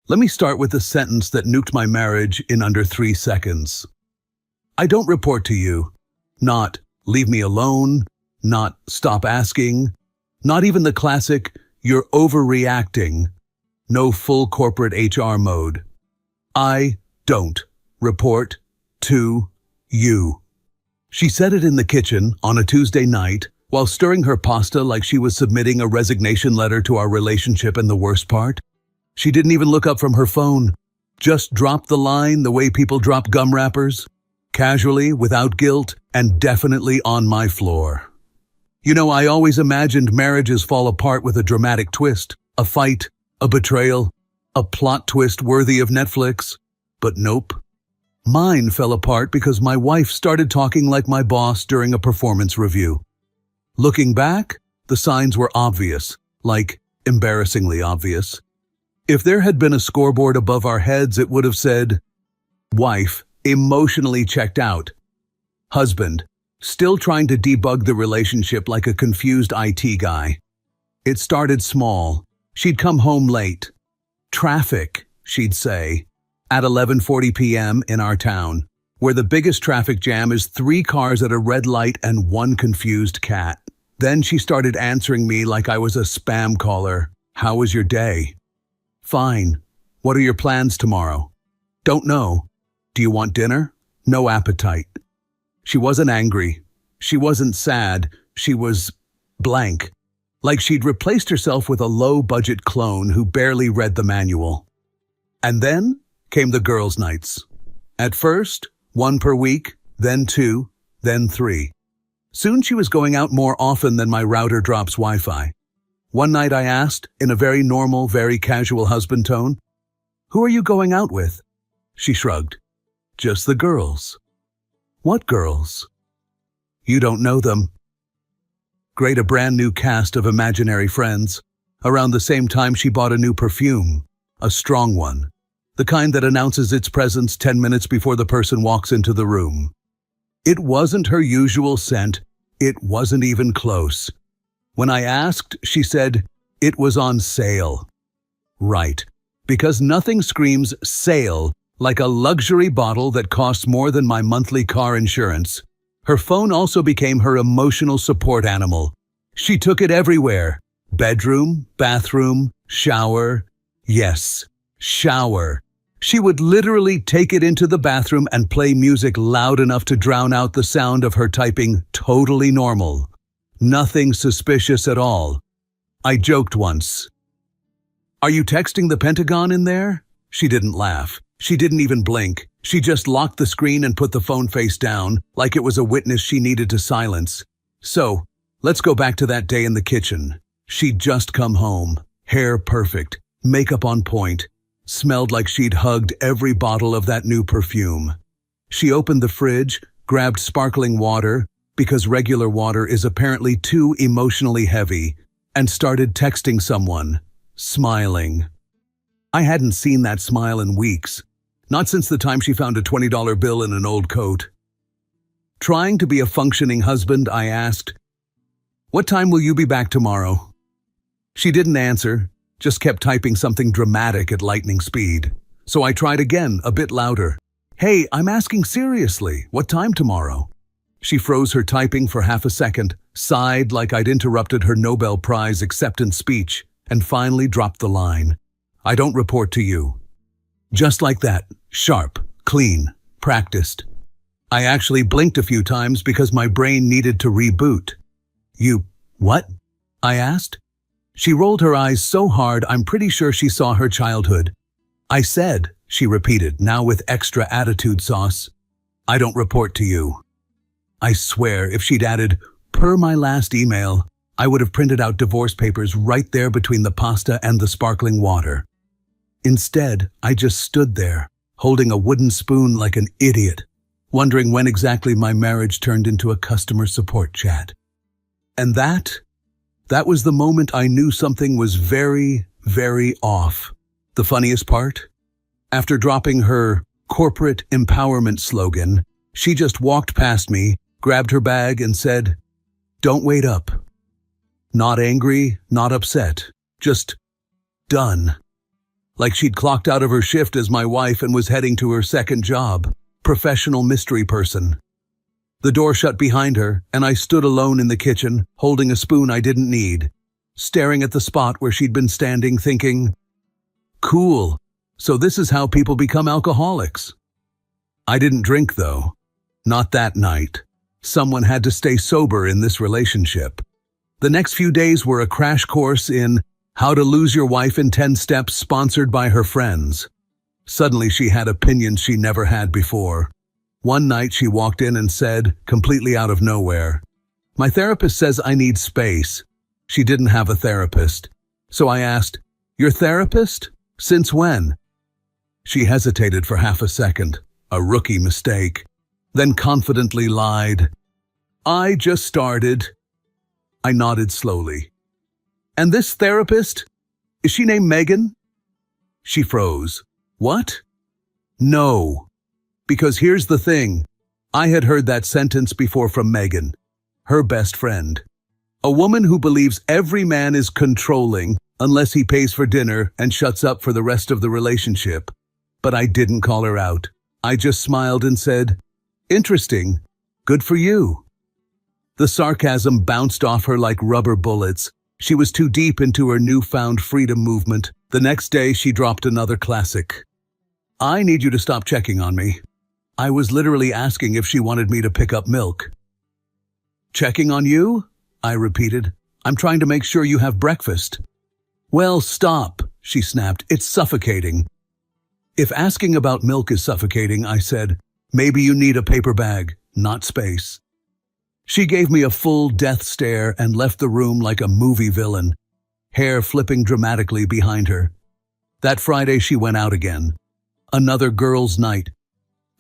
Let me start with the sentence that nuked my marriage in under 3 seconds. I don't report to you. Not, leave me alone. Not, stop asking. Not even the classic, you're overreacting. No full corporate HR mode. I don't report to you. She said it in the kitchen on a Tuesday night while stirring her pasta like she was submitting a resignation letter to our relationship, and the worst part? She didn't even look up from her phone. Just dropped the line the way people drop gum wrappers. Casually, without guilt, and definitely on my floor. You know, I always imagined marriages fall apart with a dramatic twist, a fight, a betrayal, a plot twist worthy of Netflix. But nope. Mine fell apart because my wife started talking like my boss during a performance review. Looking back, the signs were obvious, like embarrassingly obvious. If there had been a scoreboard above our heads, it would have said, wife, emotionally checked out. Husband, still trying to debug the relationship like a confused IT guy. It started small. She'd come home late. Traffic, she'd say, at 11:40 p.m. in our town, where the biggest traffic jam is 3 cars at a red light and 1 confused cat. Then she started answering me like I was a spam caller. How was your day? Fine. What are your plans tomorrow? Don't know. Do you want dinner? No appetite. She wasn't angry. She wasn't sad. She was blank. Like she'd replaced herself with a low-budget clone who barely read the manual. And then came the girls' nights. At first, 1 per week, then 2, then 3. Soon she was going out more often than my router drops Wi-Fi. One night I asked, in a very normal, very casual husband tone, "Who are you going out with?" She shrugged. "Just the girls." "What girls?" "You don't know them." Great, a brand new cast of imaginary friends. Around the same time she bought a new perfume, a strong one, the kind that announces its presence 10 minutes before the person walks into the room. It wasn't her usual scent. It wasn't even close. When I asked, she said, it was on sale. Right, because nothing screams sale like a luxury bottle that costs more than my monthly car insurance. Her phone also became her emotional support animal. She took it everywhere. Bedroom, bathroom, shower. Yes, shower. She would literally take it into the bathroom and play music loud enough to drown out the sound of her typing totally normal. Nothing suspicious at all. I joked once. "Are you texting the Pentagon in there?" She didn't laugh. She didn't even blink. She just locked the screen and put the phone face down, like it was a witness she needed to silence. So, let's go back to that day in the kitchen. She'd just come home, hair perfect, makeup on point, smelled like she'd hugged every bottle of that new perfume. She opened the fridge, grabbed sparkling water, because regular water is apparently too emotionally heavy, and started texting someone, smiling. I hadn't seen that smile in weeks, not since the time she found a $20 bill in an old coat. Trying to be a functioning husband, I asked, "What time will you be back tomorrow?" She didn't answer, just kept typing something dramatic at lightning speed. So I tried again, a bit louder. "Hey, I'm asking seriously, what time tomorrow?" She froze her typing for half a second, sighed like I'd interrupted her Nobel Prize acceptance speech, and finally dropped the line. "I don't report to you." Just like that, sharp, clean, practiced. I actually blinked a few times because my brain needed to reboot. "You, what?" I asked. She rolled her eyes so hard I'm pretty sure she saw her childhood. "I said," she repeated, now with extra attitude sauce, "I don't report to you." I swear, if she'd added, "per my last email," I would have printed out divorce papers right there between the pasta and the sparkling water. Instead, I just stood there, holding a wooden spoon like an idiot, wondering when exactly my marriage turned into a customer support chat. And that was the moment I knew something was very, very off. The funniest part? After dropping her corporate empowerment slogan, she just walked past me, grabbed her bag and said, "Don't wait up." Not angry, not upset, just done. like she'd clocked out of her shift as my wife and was heading to her second job, professional mystery person. The door shut behind her, and I stood alone in the kitchen, holding a spoon I didn't need, staring at the spot where she'd been standing, thinking, cool, so this is how people become alcoholics. I didn't drink, though. Not that night. Someone had to stay sober in this relationship. The next few days were a crash course in How to Lose Your Wife in 10 Steps, sponsored by her friends. Suddenly she had opinions she never had before. One night she walked in and said, completely out of nowhere, "My therapist says I need space." She didn't have a therapist. So I asked, "Your therapist? Since when?" She hesitated for half a second, a rookie mistake, then confidently lied. "I just started." I nodded slowly. "And this therapist? Is she named Megan?" She froze. "What?" "No. Because here's the thing. I had heard that sentence before from Megan, her best friend. A woman who believes every man is controlling unless he pays for dinner and shuts up for the rest of the relationship. But I didn't call her out. I just smiled and said, "Interesting. Good for you." The sarcasm bounced off her like rubber bullets. She was too deep into her newfound freedom movement. The next day, she dropped another classic. "I need you to stop checking on me." I was literally asking if she wanted me to pick up milk. "Checking on you?" I repeated. "I'm trying to make sure you have breakfast." "Well, stop," she snapped. "It's suffocating." "If asking about milk is suffocating," I said, "maybe you need a paper bag, not space." She gave me a full death stare and left the room like a movie villain, hair flipping dramatically behind her. That Friday she went out again. Another girls' night.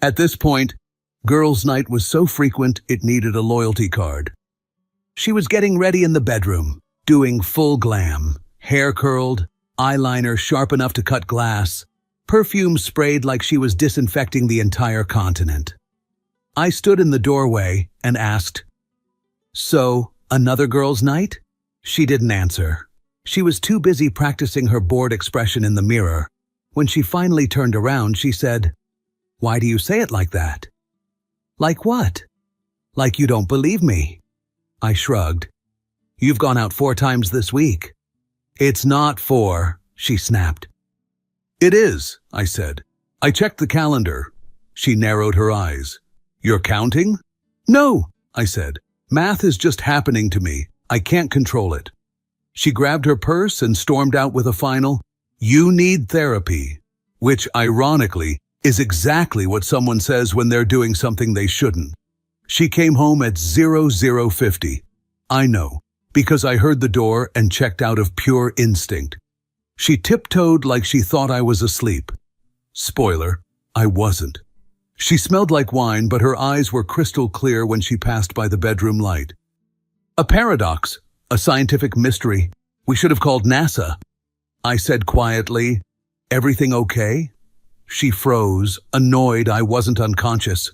At this point, girls' night was so frequent it needed a loyalty card. She was getting ready in the bedroom, doing full glam, hair curled, eyeliner sharp enough to cut glass, perfume sprayed like she was disinfecting the entire continent. I stood in the doorway and asked, "So, another girls' night?" She didn't answer. She was too busy practicing her bored expression in the mirror. When she finally turned around, she said, "Why do you say it like that?" "Like what?" "Like you don't believe me." I shrugged. "You've gone out 4 times this week." "It's not 4, she snapped. "It is," I said. "I checked the calendar." She narrowed her eyes. "You're counting?" "No," I said. "Math is just happening to me. I can't control it." She grabbed her purse and stormed out with a final, "You need therapy," which, ironically, is exactly what someone says when they're doing something they shouldn't. She came home at 00:50. I know, because I heard the door and checked out of pure instinct. She tiptoed like she thought I was asleep. Spoiler, I wasn't. She smelled like wine, but her eyes were crystal clear when she passed by the bedroom light. "A paradox, a scientific mystery. We should have called NASA." I said quietly, "Everything okay?" She froze, annoyed I wasn't unconscious.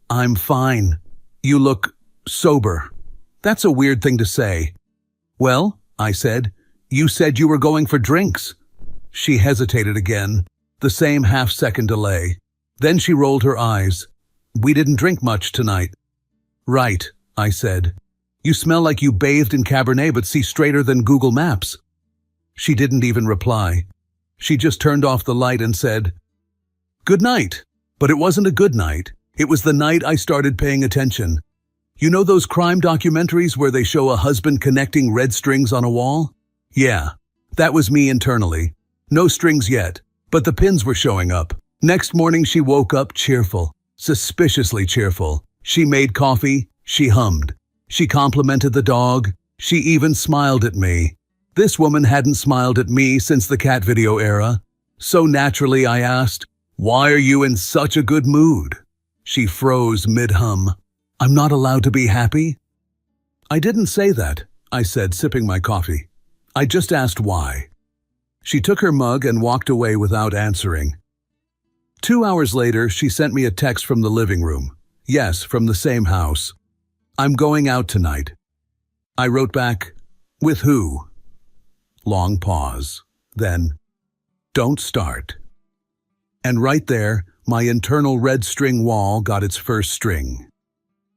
"I'm fine. You look sober." "That's a weird thing to say." "Well," I said, "you said you were going for drinks." She hesitated again, the same half-second delay. Then she rolled her eyes. "We didn't drink much tonight." "Right," I said. "You smell like you bathed in Cabernet but see straighter than Google Maps." She didn't even reply. She just turned off the light and said, "Good night." But it wasn't a good night. It was the night I started paying attention. You know those crime documentaries where they show a husband connecting red strings on a wall? Yeah, that was me internally. No strings yet, but the pins were showing up. Next morning she woke up cheerful, suspiciously cheerful. She made coffee, she hummed. She complimented the dog, she even smiled at me. This woman hadn't smiled at me since the cat video era. So naturally I asked, "Why are you in such a good mood?" She froze mid-hum. "I'm not allowed to be happy?" "I didn't say that," I said, sipping my coffee. "I just asked why." She took her mug and walked away without answering. 2 hours later, she sent me a text from the living room. Yes, from the same house. "I'm going out tonight." I wrote back, "With who?" Long pause. Then, Don't start. And right there, my internal red string wall got its first string.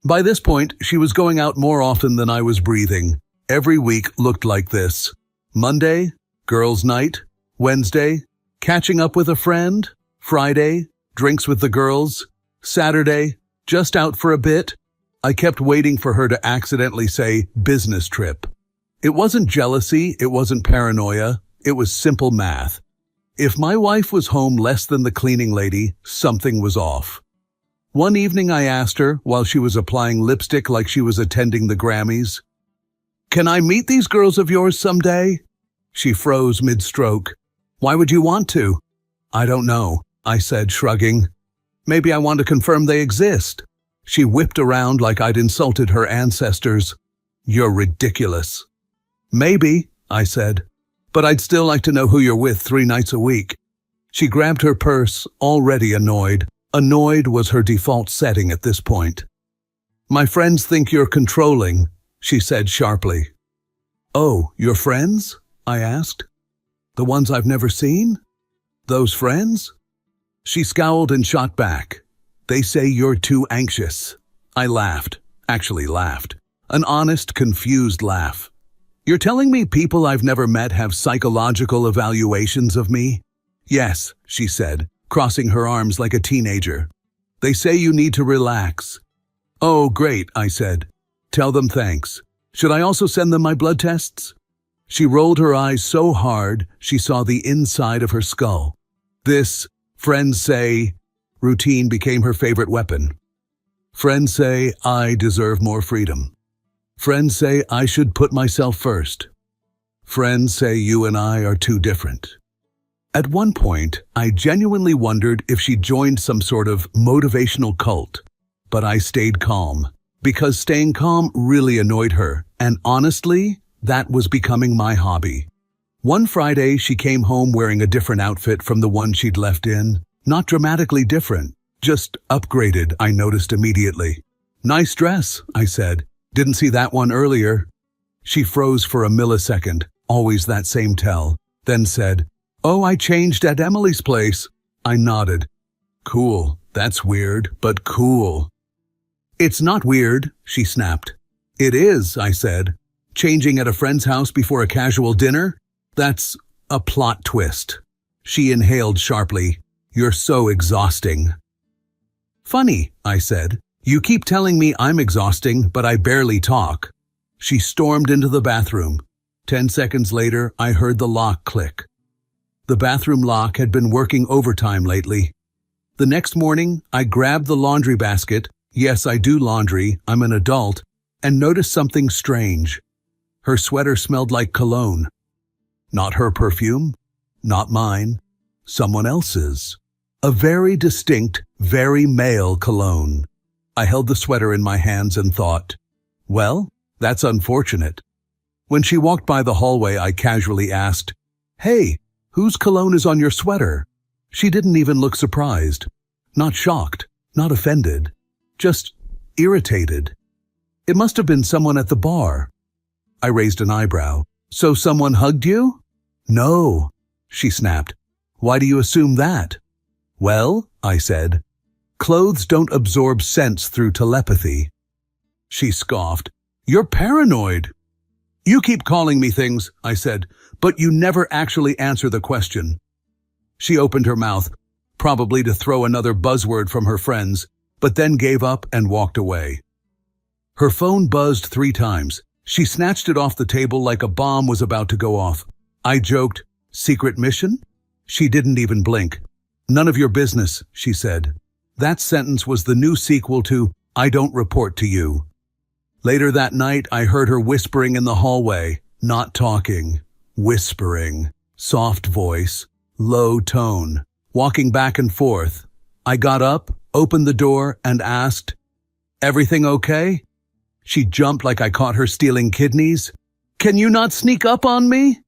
By this point, she was going out more often than I was breathing. Every week looked like this. Monday, girls' night. Wednesday, catching up with a friend. Friday, drinks with the girls. Saturday, just out for a bit. I kept waiting for her to accidentally say business trip. It wasn't jealousy, it wasn't paranoia, it was simple math. If my wife was home less than the cleaning lady, something was off. One evening I asked her, while she was applying lipstick like she was attending the Grammys, "Can I meet these girls of yours someday?" She froze mid-stroke. "Why would you want to?" "I don't know," I said, shrugging. "Maybe I want to confirm they exist." She whipped around like I'd insulted her ancestors. "You're ridiculous." "Maybe," I said, "but I'd still like to know who you're with 3 nights a week." She grabbed her purse, already annoyed. Annoyed was her default setting at this point. "My friends think you're controlling," she said sharply. "Oh, your friends?" I asked. "The ones I've never seen? Those friends?" She scowled and shot back. "They say you're too anxious." I laughed. Actually laughed. An honest, confused laugh. "You're telling me people I've never met have psychological evaluations of me?" "Yes," she said, crossing her arms like a teenager. "They say you need to relax." "Oh, great," I said. "Tell them thanks. Should I also send them my blood tests?" She rolled her eyes so hard she saw the inside of her skull. This, friends say, routine became her favorite weapon. Friends say I deserve more freedom. Friends say I should put myself first. Friends say you and I are too different. At one point, I genuinely wondered if she joined some sort of motivational cult, but I stayed calm, because staying calm really annoyed her, and honestly, that was becoming my hobby. One Friday, she came home wearing a different outfit from the one she'd left in. Not dramatically different, just upgraded, I noticed immediately. "Nice dress," I said. "Didn't see that one earlier." She froze for a millisecond, always that same tell, then said, "Oh, I changed at Emily's place." I nodded. "Cool, that's weird, but cool." "It's not weird," she snapped. "It is," I said. "Changing at a friend's house before a casual dinner? That's a plot twist." She inhaled sharply. "You're so exhausting." "Funny," I said. "You keep telling me I'm exhausting, but I barely talk." She stormed into the bathroom. 10 seconds later, I heard the lock click. The bathroom lock had been working overtime lately. The next morning, I grabbed the laundry basket. Yes, I do laundry, I'm an adult, and noticed something strange. Her sweater smelled like cologne. Not her perfume, not mine, someone else's. A very distinct, very male cologne. I held the sweater in my hands and thought, well, that's unfortunate. When she walked by the hallway, I casually asked, "Hey, whose cologne is on your sweater?" She didn't even look surprised. Not shocked, not offended, just irritated. It must have been someone at the bar. I raised an eyebrow. "So someone hugged you?" "No," she snapped. "Why do you assume that?" "Well," I said, "clothes don't absorb scents through telepathy." She scoffed. "You're paranoid." "You keep calling me things," I said, "but you never actually answer the question." She opened her mouth, probably to throw another buzzword from her friends, but then gave up and walked away. Her phone buzzed 3 times. She snatched it off the table like a bomb was about to go off. I joked, "Secret mission?" She didn't even blink. "None of your business," she said. That sentence was the new sequel to "I don't report to you." Later that night, I heard her whispering in the hallway, not talking, whispering, soft voice, low tone, walking back and forth. I got up, opened the door, and asked, "Everything okay?" She jumped like I caught her stealing kidneys. "Can you not sneak up on me?"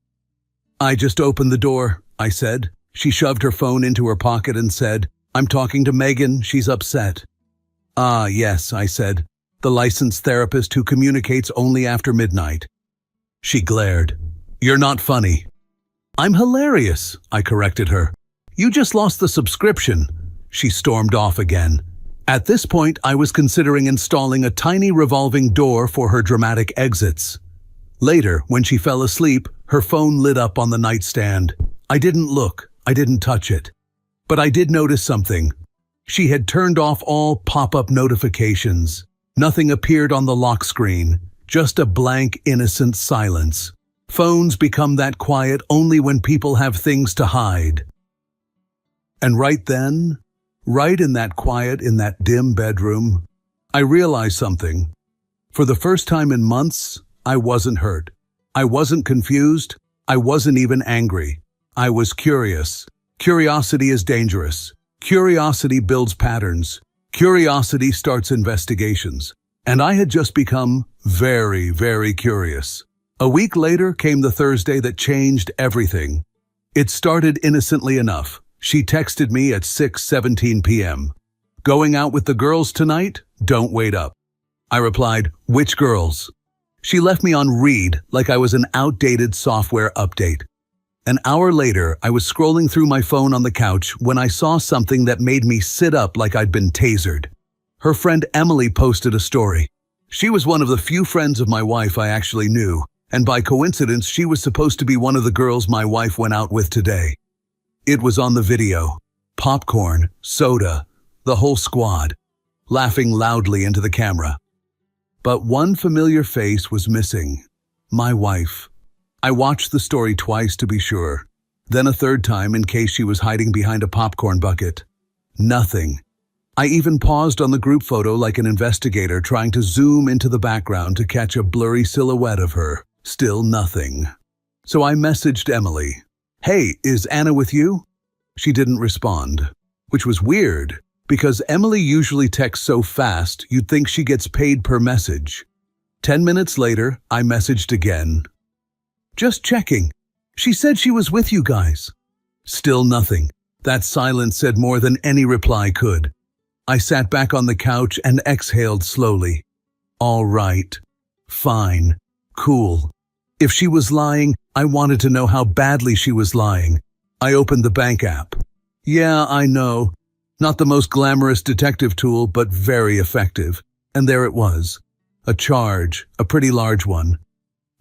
"I just opened the door," I said. She shoved her phone into her pocket and said, "I'm talking to Megan, she's upset." "Ah, yes," I said, "the licensed therapist who communicates only after midnight." She glared. "You're not funny." I'm hilarious, I corrected her. You just lost the subscription. She stormed off again. At this point, I was considering installing a tiny revolving door for her dramatic exits. Later, when she fell asleep, her phone lit up on the nightstand. I didn't look, I didn't touch it. But I did notice something. She had turned off all pop-up notifications. Nothing appeared on the lock screen, just a blank, innocent silence. Phones become that quiet only when people have things to hide. And right then, right in that quiet, in that dim bedroom, I realized something. For the first time in months, I wasn't hurt. I wasn't confused. I wasn't even angry. I was curious. Curiosity is dangerous. Curiosity builds patterns. Curiosity starts investigations. And I had just become very, very curious. A week later came the Thursday that changed everything. It started innocently enough. She texted me at 6:17 p.m. Going out with the girls tonight? Don't wait up. I replied, which girls? She left me on read like I was an outdated software update. An hour later, I was scrolling through my phone on the couch when I saw something that made me sit up like I'd been tasered. Her friend Emily posted a story. She was one of the few friends of my wife I actually knew, and by coincidence, she was supposed to be one of the girls my wife went out with today. It was on the video. Popcorn, soda, the whole squad, laughing loudly into the camera. But one familiar face was missing. My wife. I watched the story twice to be sure, then a third time in case she was hiding behind a popcorn bucket. Nothing. I even paused on the group photo like an investigator trying to zoom into the background to catch a blurry silhouette of her. Still nothing. So I messaged Emily. Hey, is Anna with you? She didn't respond, which was weird because Emily usually texts so fast you'd think she gets paid per message. 10 minutes later, I messaged again. Just checking. She said she was with you guys. Still nothing. That silence said more than any reply could. I sat back on the couch and exhaled slowly. All right. Fine. Cool. If she was lying, I wanted to know how badly she was lying. I opened the bank app. Yeah, I know. Not the most glamorous detective tool, but very effective. And there it was. A charge, a pretty large one.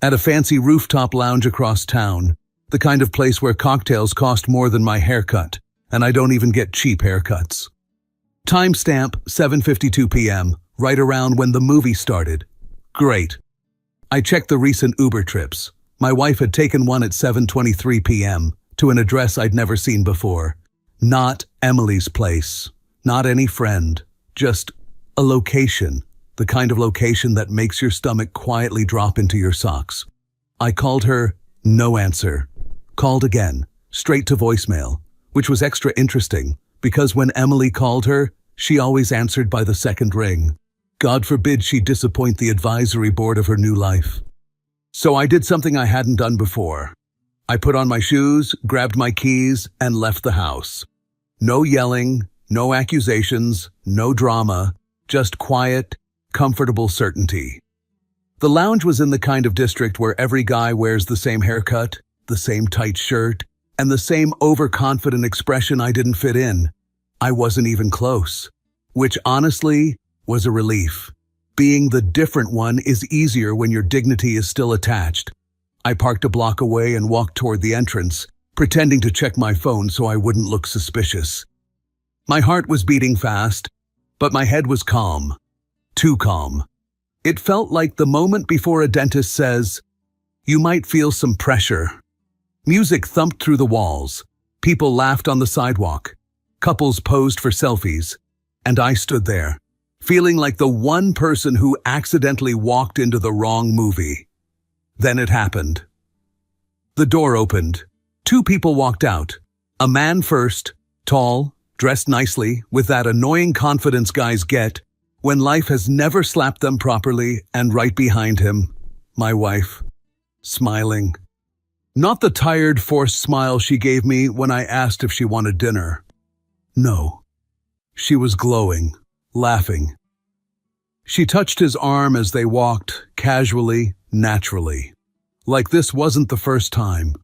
At a fancy rooftop lounge across town, the kind of place where cocktails cost more than my haircut, and I don't even get cheap haircuts. Timestamp 7:52 p.m., right around when the movie started. Great. I checked the recent Uber trips. My wife had taken one at 7:23 p.m. to an address I'd never seen before. Not Emily's place, not any friend, just a location. The kind of location that makes your stomach quietly drop into your socks. I called her, no answer. Called again, straight to voicemail, which was extra interesting because when Emily called her, she always answered by the second ring. God forbid she disappoint the advisory board of her new life. So I did something I hadn't done before. I put on my shoes, grabbed my keys, and left the house. No yelling, no accusations, no drama, just quiet, comfortable certainty. The lounge was in the kind of district where every guy wears the same haircut, the same tight shirt, and the same overconfident expression. I didn't fit in. I wasn't even close, which honestly was a relief. Being the different one is easier when your dignity is still attached. I parked a block away and walked toward the entrance, pretending to check my phone so I wouldn't look suspicious. My heart was beating fast, but my head was calm. Too calm. It felt like the moment before a dentist says, you might feel some pressure. Music thumped through the walls. People laughed on the sidewalk. Couples posed for selfies. And I stood there, feeling like the one person who accidentally walked into the wrong movie. Then it happened. The door opened. Two people walked out. A man first, tall, dressed nicely, with that annoying confidence guys get when life has never slapped them properly, and right behind him, my wife, smiling. Not the tired, forced smile she gave me when I asked if she wanted dinner. No. She was glowing, laughing. She touched his arm as they walked, casually, naturally. Like this wasn't the first time.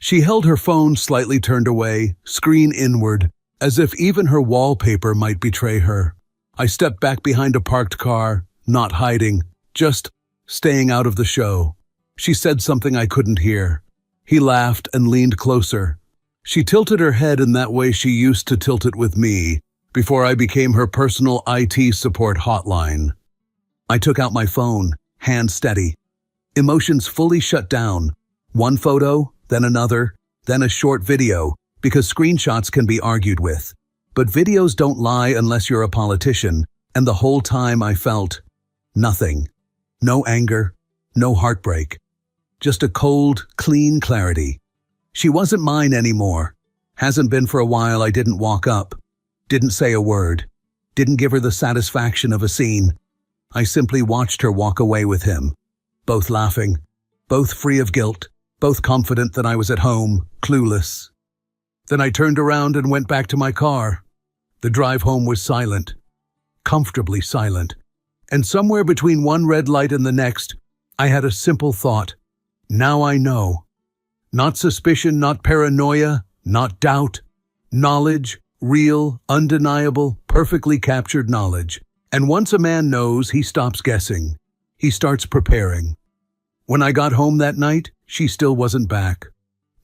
She held her phone slightly turned away, screen inward, as if even her wallpaper might betray her. I stepped back behind a parked car, not hiding, just staying out of the show. She said something I couldn't hear. He laughed and leaned closer. She tilted her head in that way she used to tilt it with me, before I became her personal IT support hotline. I took out my phone, hand steady. Emotions fully shut down. One photo, then another, then a short video, because screenshots can be argued with. But videos don't lie unless you're a politician, and the whole time I felt nothing. No anger, no heartbreak. Just a cold, clean clarity. She wasn't mine anymore. Hasn't been for a while. I didn't walk up. Didn't say a word. Didn't give her the satisfaction of a scene. I simply watched her walk away with him. Both laughing, both free of guilt, both confident that I was at home, clueless. Then I turned around and went back to my car. The drive home was silent, comfortably silent. And somewhere between one red light and the next, I had a simple thought. Now I know. Not suspicion, not paranoia, not doubt. Knowledge, real, undeniable, perfectly captured knowledge. And once a man knows, he stops guessing. He starts preparing. When I got home that night, she still wasn't back.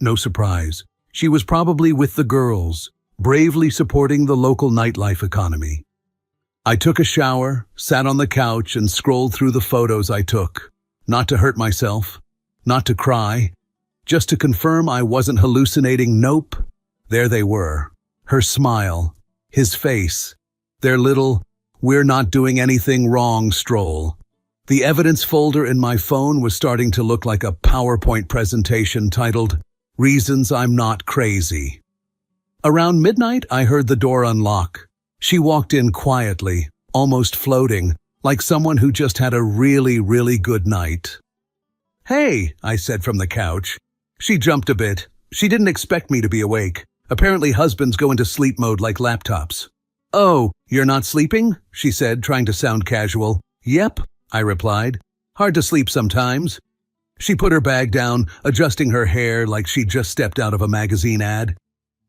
No surprise. She was probably with the girls, bravely supporting the local nightlife economy. I took a shower, sat on the couch, and scrolled through the photos I took. Not to hurt myself, not to cry, just to confirm I wasn't hallucinating. Nope. There they were. Her smile, his face, their little, "we're not doing anything wrong" stroll. The evidence folder in my phone was starting to look like a PowerPoint presentation titled, "Reasons I'm Not Crazy." Around midnight, I heard the door unlock. She walked in quietly, almost floating, like someone who just had a really, really good night. "Hey," I said from the couch. She jumped a bit. She didn't expect me to be awake. Apparently husbands go into sleep mode like laptops. "Oh, you're not sleeping?" she said, trying to sound casual. "Yep," I replied. "Hard to sleep sometimes." She put her bag down, adjusting her hair like she'd just stepped out of a magazine ad.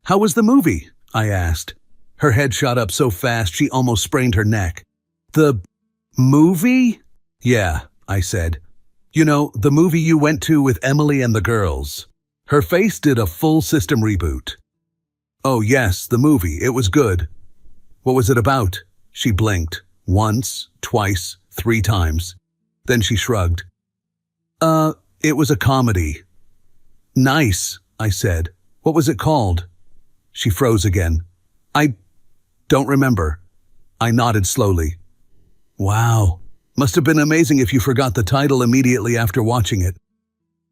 "How was the movie?" I asked. Her head shot up so fast she almost sprained her neck. "The movie?" "Yeah," I said. "You know, the movie you went to with Emily and the girls." Her face did a full system reboot. "Oh yes, the movie. It was good." "What was it about?" She blinked. Once, twice, 3 times. Then she shrugged. It was a comedy." "Nice," I said. "What was it called?" She froze again. "I don't remember." I nodded slowly. "Wow. Must have been amazing if you forgot the title immediately after watching it."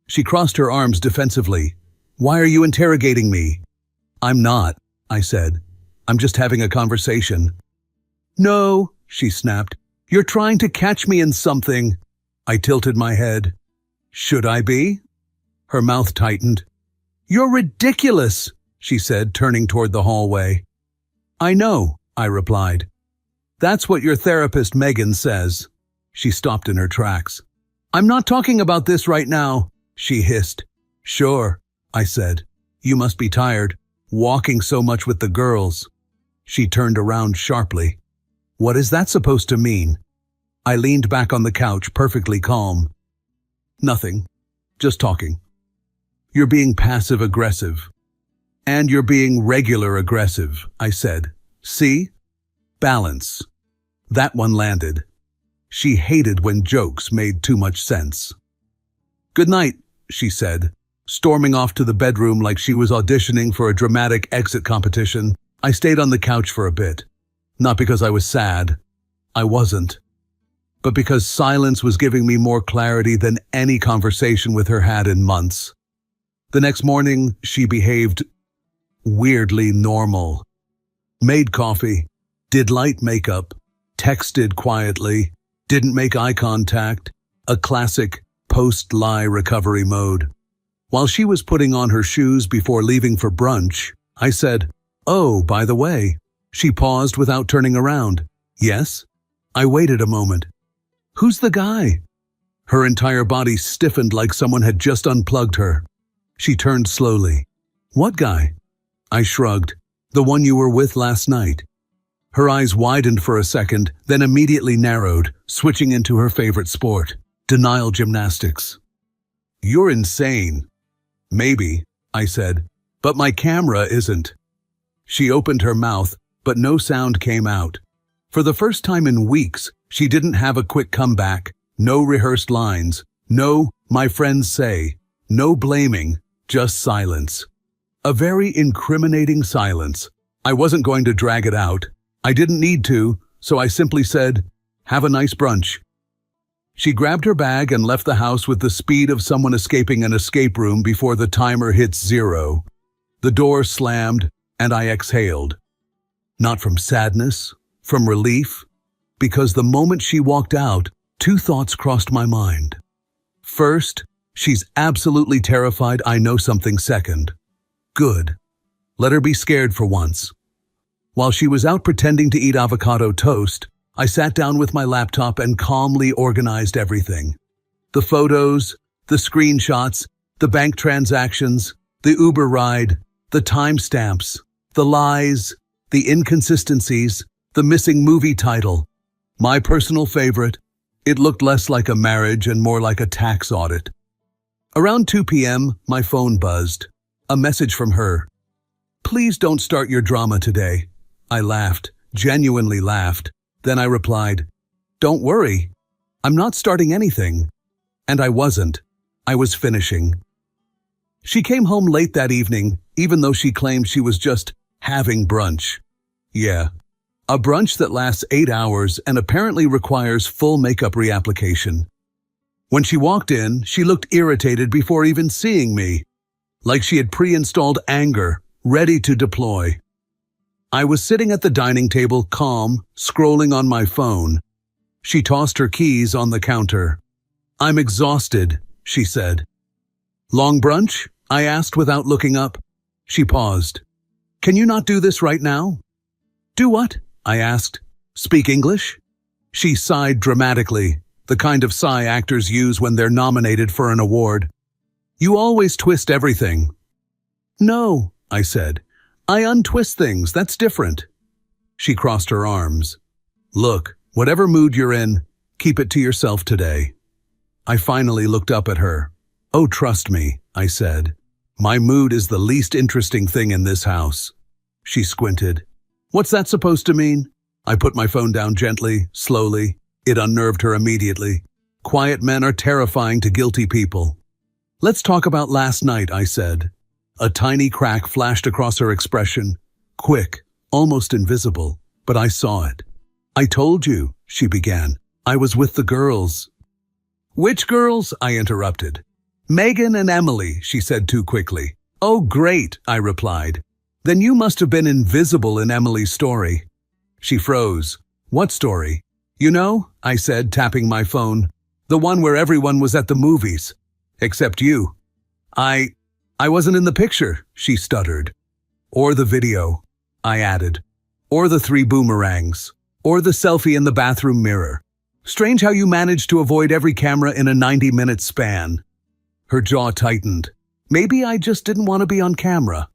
She crossed her arms defensively. "Why are you interrogating me?" "I'm not," I said. "I'm just having a conversation." "No," she snapped. "You're trying to catch me in something." I tilted my head. "Should I be?" Her mouth tightened. "You're ridiculous," she said, turning toward the hallway. "I know," I replied. "That's what your therapist Megan says." She stopped in her tracks. "I'm not talking about this right now," she hissed. "Sure," I said. "You must be tired, walking so much with the girls." She turned around sharply. "What is that supposed to mean?" I leaned back on the couch, perfectly calm. "Nothing. Just talking." "You're being passive-aggressive." "And you're being regular-aggressive," I said. "See? Balance." That one landed. She hated when jokes made too much sense. "Good night," she said, storming off to the bedroom like she was auditioning for a dramatic exit competition. I stayed on the couch for a bit. Not because I was sad. I wasn't. But because silence was giving me more clarity than any conversation with her had in months. The next morning, she behaved weirdly normal. Made coffee, did light makeup, texted quietly, didn't make eye contact, a classic post-lie recovery mode. While she was putting on her shoes before leaving for brunch, I said, "Oh, by the way." She paused without turning around. "Yes?" I waited a moment. "Who's the guy?" Her entire body stiffened like someone had just unplugged her. She turned slowly. What guy? I shrugged. The one you were with last night. Her eyes widened for a second, then immediately narrowed, switching into her favorite sport, denial gymnastics. You're insane. Maybe, I said, but my camera isn't. She opened her mouth, but no sound came out. For the first time in weeks, she didn't have a quick comeback, no rehearsed lines, no, my friends say, no blaming, just silence. A very incriminating silence. I wasn't going to drag it out. I didn't need to, so I simply said, have a nice brunch. She grabbed her bag and left the house with the speed of someone escaping an escape room before the timer hits 0. The door slammed, and I exhaled. Not from sadness, from relief, because the moment she walked out, 2 thoughts crossed my mind. First, she's absolutely terrified I know something. Second, good. Let her be scared for once. While she was out pretending to eat avocado toast, I sat down with my laptop and calmly organized everything. The photos, the screenshots, the bank transactions, the Uber ride, the timestamps, the lies, the inconsistencies, the missing movie title. My personal favorite, it looked less like a marriage and more like a tax audit. Around 2 p.m., my phone buzzed. A message from her. Please don't start your drama today. I laughed, genuinely laughed. Then I replied, don't worry. I'm not starting anything. And I wasn't. I was finishing. She came home late that evening, even though she claimed she was just having brunch. Yeah, a brunch that lasts 8 hours and apparently requires full makeup reapplication. When she walked in, she looked irritated before even seeing me, like she had pre-installed anger, ready to deploy. I was sitting at the dining table, calm, scrolling on my phone. She tossed her keys on the counter. I'm exhausted, she said. Long brunch? I asked without looking up. She paused. Can you not do this right now? Do what? I asked. Speak English? She sighed dramatically, the kind of sigh actors use when they're nominated for an award. You always twist everything. No, I said. I untwist things, that's different. She crossed her arms. Look, whatever mood you're in, keep it to yourself today. I finally looked up at her. Oh, trust me, I said. My mood is the least interesting thing in this house. She squinted. What's that supposed to mean? I put my phone down gently, slowly. It unnerved her immediately. Quiet men are terrifying to guilty people. Let's talk about last night, I said. A tiny crack flashed across her expression. Quick, almost invisible, but I saw it. I told you, she began. I was with the girls. Which girls? I interrupted. Megan and Emily, she said too quickly. Oh, great, I replied. Then you must have been invisible in Emily's story. She froze. What story? You know, I said, tapping my phone. The one where everyone was at the movies. Except you. I wasn't in the picture, she stuttered. Or the video, I added. Or the 3 boomerangs. Or the selfie in the bathroom mirror. Strange how you managed to avoid every camera in a 90-minute span. Her jaw tightened. Maybe I just didn't want to be on camera.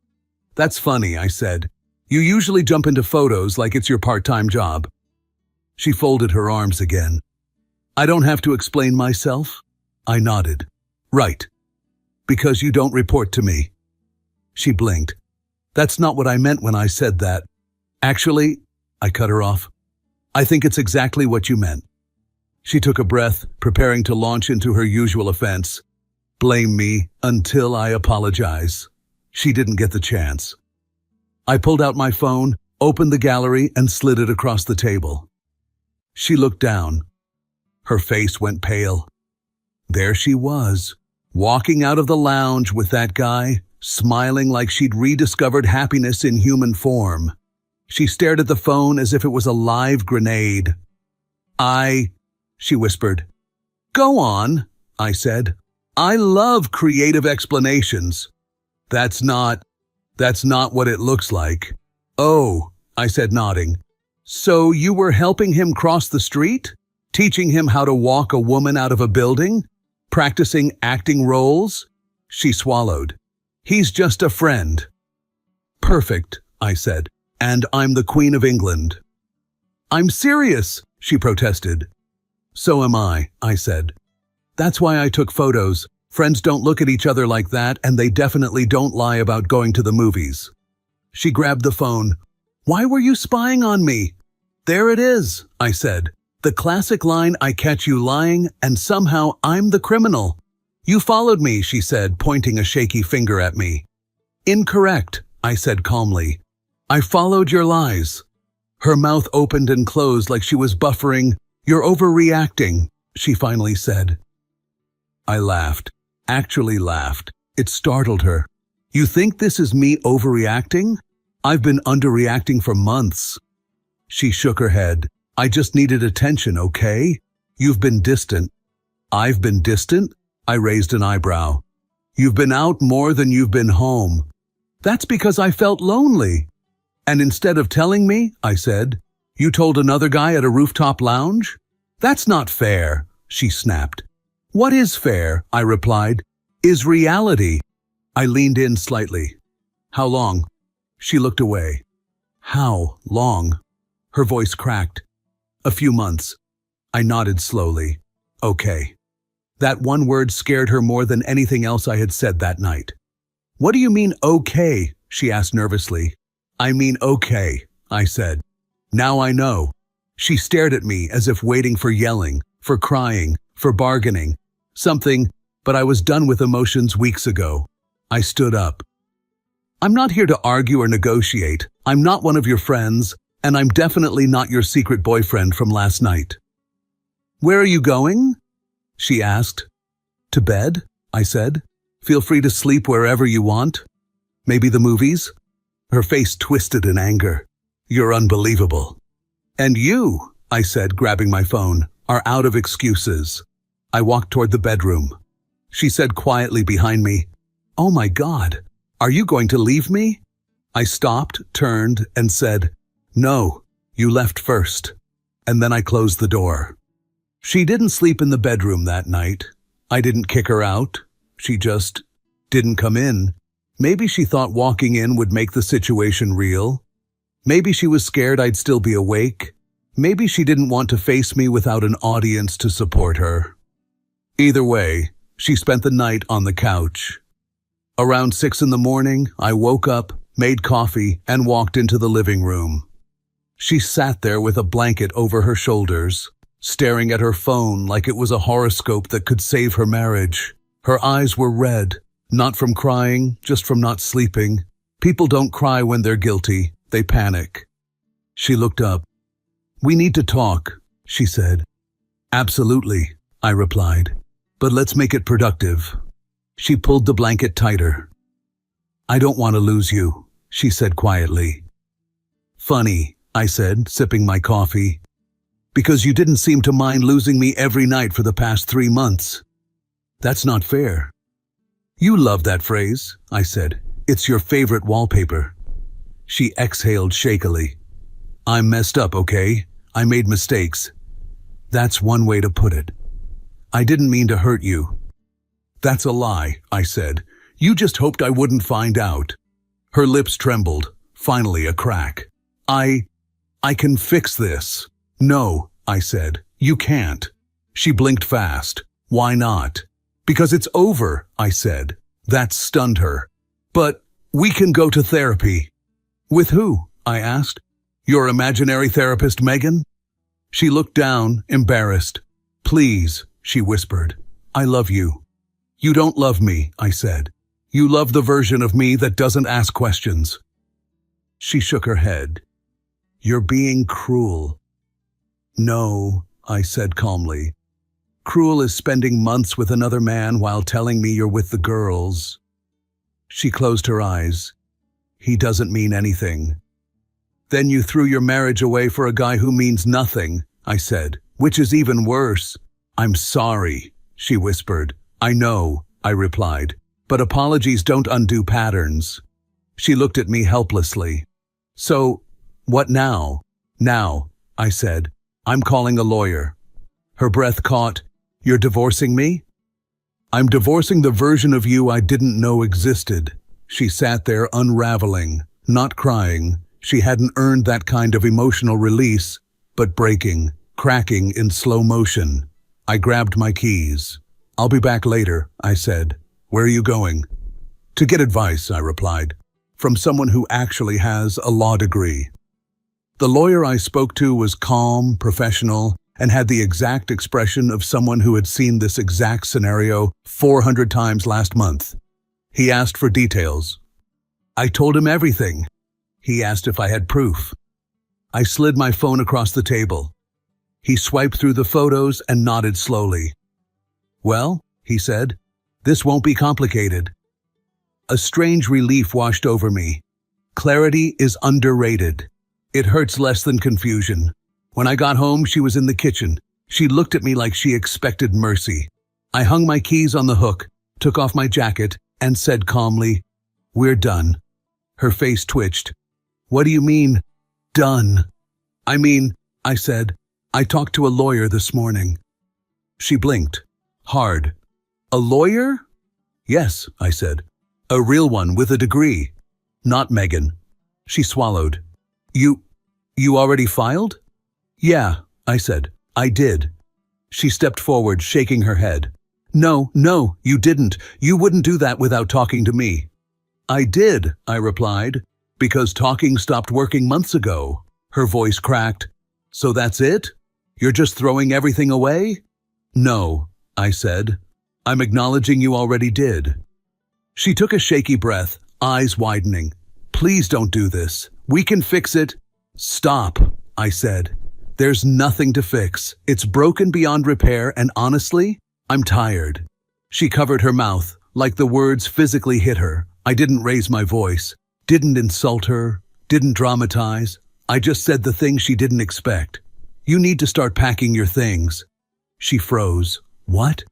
That's funny, I said. You usually jump into photos like it's your part-time job. She folded her arms again. I don't have to explain myself? I nodded. Right. Because you don't report to me. She blinked. That's not what I meant when I said that. Actually, I cut her off. I think it's exactly what you meant. She took a breath, preparing to launch into her usual offense. Blame me until I apologize. She didn't get the chance. I pulled out my phone, opened the gallery, and slid it across the table. She looked down. Her face went pale. There she was, walking out of the lounge with that guy, smiling like she'd rediscovered happiness in human form. She stared at the phone as if it was a live grenade. She whispered. Go on, I said. I love creative explanations. That's not what it looks like. Oh, I said, nodding. So you were helping him cross the street? Teaching him how to walk a woman out of a building? Practicing acting roles? She swallowed. He's just a friend. Perfect, I said, and I'm the Queen of England. I'm serious, she protested. So am I said. That's why I took photos. Friends don't look at each other like that, and they definitely don't lie about going to the movies. She grabbed the phone. Why were you spying on me? There it is, I said. The classic line, I catch you lying, and somehow I'm the criminal. You followed me, she said, pointing a shaky finger at me. Incorrect, I said calmly. I followed your lies. Her mouth opened and closed like she was buffering. You're overreacting, she finally said. I laughed. Actually laughed. It startled her. You think this is me overreacting? I've been underreacting for months. She shook her head. I just needed attention, okay? You've been distant. I've been distant? I raised an eyebrow. You've been out more than you've been home. That's because I felt lonely. And instead of telling me, I said, you told another guy at a rooftop lounge? That's not fair, she snapped. What is fair, I replied, is reality. I leaned in slightly. How long? She looked away. How long? Her voice cracked. A few months. I nodded slowly. Okay. That one word scared her more than anything else I had said that night. What do you mean, okay? She asked nervously. I mean, okay, I said. Now I know. She stared at me as if waiting for yelling, for crying, for bargaining. Something, but I was done with emotions weeks ago. I stood up. I'm not here to argue or negotiate. I'm not one of your friends, and I'm definitely not your secret boyfriend from last night. Where are you going? She asked. To bed, I said. Feel free to sleep wherever you want. Maybe the movies? Her face twisted in anger. You're unbelievable. And you, I said, grabbing my phone, are out of excuses. I walked toward the bedroom. She said quietly behind me, Oh my God, are you going to leave me? I stopped, turned, and said, No, you left first. And then I closed the door. She didn't sleep in the bedroom that night. I didn't kick her out. She just didn't come in. Maybe she thought walking in would make the situation real. Maybe she was scared I'd still be awake. Maybe she didn't want to face me without an audience to support her. Either way, she spent the night on the couch. Around 6 a.m, I woke up, made coffee, and walked into the living room. She sat there with a blanket over her shoulders, staring at her phone like it was a horoscope that could save her marriage. Her eyes were red, not from crying, just from not sleeping. People don't cry when they're guilty, they panic. She looked up. We need to talk, she said. Absolutely, I replied. But let's make it productive. She pulled the blanket tighter. I don't want to lose you, she said quietly. Funny, I said, sipping my coffee. Because you didn't seem to mind losing me every night for the past 3 months. That's not fair. You love that phrase, I said. It's your favorite wallpaper. She exhaled shakily. I'm messed up, okay? I made mistakes. That's one way to put it. I didn't mean to hurt you. That's a lie, I said. You just hoped I wouldn't find out. Her lips trembled, finally a crack. I can fix this. No, I said. You can't. She blinked fast. Why not? Because it's over, I said. That stunned her. But we can go to therapy. With who? I asked. Your imaginary therapist, Megan? She looked down, embarrassed. Please, she whispered. I love you. You don't love me, I said. You love the version of me that doesn't ask questions. She shook her head. You're being cruel. No, I said calmly. Cruel is spending months with another man while telling me you're with the girls. She closed her eyes. He doesn't mean anything. Then you threw your marriage away for a guy who means nothing, I said, which is even worse. I'm sorry, she whispered. I know, I replied, but apologies don't undo patterns. She looked at me helplessly. So, what now? Now, I said, I'm calling a lawyer. Her breath caught. You're divorcing me? I'm divorcing the version of you I didn't know existed. She sat there unraveling, not crying. She hadn't earned that kind of emotional release, but breaking, cracking in slow motion. I grabbed my keys. "I'll be back later," I said. "Where are you going?" "To get advice," I replied, "from someone who actually has a law degree." The lawyer I spoke to was calm, professional, and had the exact expression of someone who had seen this exact scenario 400 times last month. He asked for details. I told him everything. He asked if I had proof. I slid my phone across the table. He swiped through the photos and nodded slowly. "Well," he said, "this won't be complicated." A strange relief washed over me. Clarity is underrated. It hurts less than confusion. When I got home, she was in the kitchen. She looked at me like she expected mercy. I hung my keys on the hook, took off my jacket, and said calmly, "We're done." Her face twitched. "What do you mean, done?" "I mean," I said, "I talked to a lawyer this morning." She blinked. Hard. "A lawyer?" "Yes," I said. "A real one with a degree. Not Megan." She swallowed. You already filed?" "Yeah," I said. "I did." She stepped forward, shaking her head. No, you didn't. You wouldn't do that without talking to me." "I did," I replied, "because talking stopped working months ago." Her voice cracked. "So that's it? You're just throwing everything away?" "No," I said. "I'm acknowledging you already did." She took a shaky breath, eyes widening. "Please don't do this. We can fix it." "Stop," I said. "There's nothing to fix. It's broken beyond repair, and honestly, I'm tired." She covered her mouth, like the words physically hit her. I didn't raise my voice, didn't insult her, didn't dramatize. I just said the thing she didn't expect. "You need to start packing your things." She froze. "What?"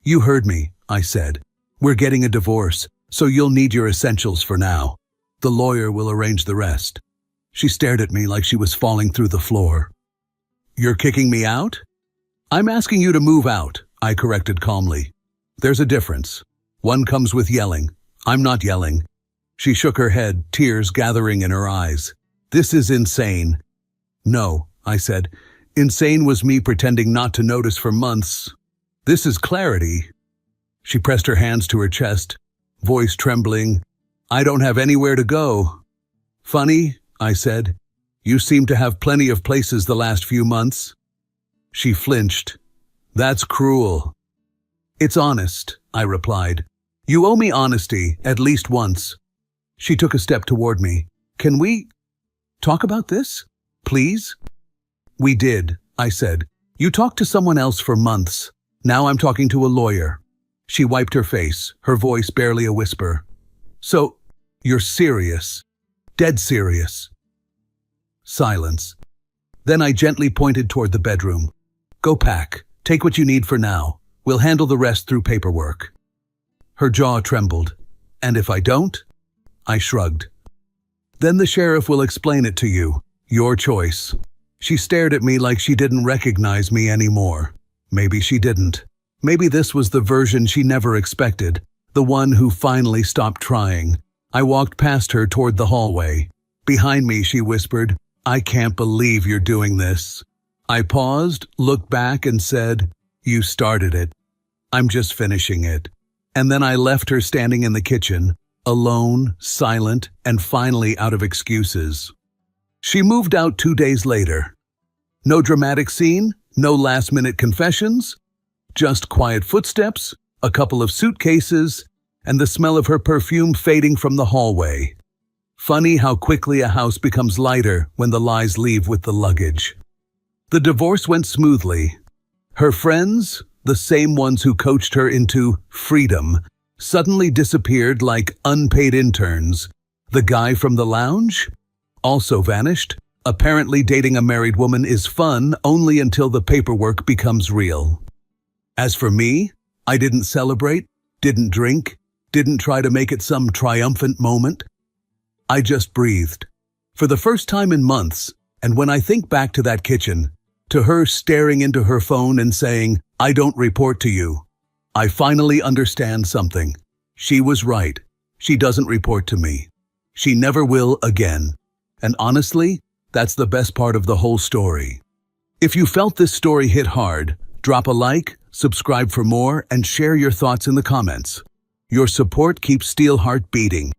"You heard me," I said. "We're getting a divorce, so you'll need your essentials for now. The lawyer will arrange the rest." She stared at me like she was falling through the floor. "You're kicking me out?" "I'm asking you to move out," I corrected calmly. "There's a difference. One comes with yelling. I'm not yelling." She shook her head, tears gathering in her eyes. "This is insane." "No," I said. "Insane was me pretending not to notice for months. This is clarity." She pressed her hands to her chest, voice trembling. "I don't have anywhere to go." "Funny," I said. "You seem to have plenty of places the last few months." She flinched. "That's cruel." "It's honest," I replied. "You owe me honesty, at least once." She took a step toward me. "Can we talk about this, please?" "We did," I said. "You talked to someone else for months. Now I'm talking to a lawyer." She wiped her face, her voice barely a whisper. "So, you're serious? Dead serious?" Silence. Then I gently pointed toward the bedroom. "Go pack. Take what you need for now. We'll handle the rest through paperwork." Her jaw trembled. "And if I don't?" I shrugged. "Then the sheriff will explain it to you. Your choice." She stared at me like she didn't recognize me anymore. Maybe she didn't. Maybe this was the version she never expected, the one who finally stopped trying. I walked past her toward the hallway. Behind me, she whispered, "I can't believe you're doing this." I paused, looked back, and said, "You started it. I'm just finishing it." And then I left her standing in the kitchen, alone, silent, and finally out of excuses. She moved out 2 days later. No dramatic scene, no last-minute confessions, just quiet footsteps, a couple of suitcases, and the smell of her perfume fading from the hallway. Funny how quickly a house becomes lighter when the lies leave with the luggage. The divorce went smoothly. Her friends, the same ones who coached her into freedom, suddenly disappeared like unpaid interns. The guy from the lounge also vanished. Apparently dating a married woman is fun only until the paperwork becomes real. As for me, I didn't celebrate, didn't drink, didn't try to make it some triumphant moment. I just breathed. For the first time in months, and when I think back to that kitchen, to her staring into her phone and saying, "I don't report to you," I finally understand something. She was right. She doesn't report to me. She never will again. And honestly, that's the best part of the whole story. If you felt this story hit hard, drop a like, subscribe for more, and share your thoughts in the comments. Your support keeps Steelheart beating.